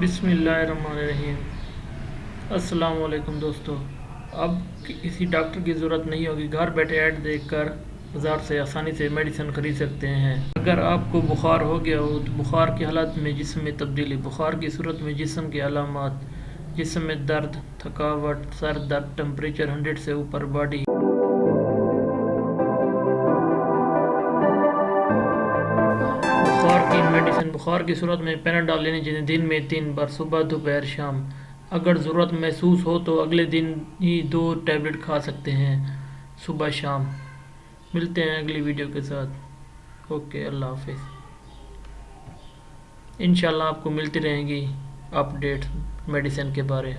بسم اللہ الرحمن الرحیم۔ السلام علیکم دوستو، اب کسی ڈاکٹر کی ضرورت نہیں ہوگی، گھر بیٹھے ایڈ دیکھ کر بازار سے آسانی سے میڈیسن خرید سکتے ہیں۔ اگر آپ کو بخار ہو گیا ہو تو بخار کی حالت میں جسم میں تبدیلی، بخار کی صورت میں جسم کے علامات، جسم میں درد، تھکاوٹ، سر درد، ٹمپریچر 100 سے اوپر، باڈی بخار کی میڈیسن، بخار کی صورت میں پیناڈول لینی چاہیے، دن میں 3 بار، صبح دوپہر شام۔ اگر ضرورت محسوس ہو تو اگلے دن ہی 2 ٹیبلٹ کھا سکتے ہیں، صبح شام۔ ملتے ہیں اگلی ویڈیو کے ساتھ۔ اوکے، اللہ حافظ۔ انشاءاللہ آپ کو ملتی رہیں گی اپ ڈیٹ میڈیسن کے بارے۔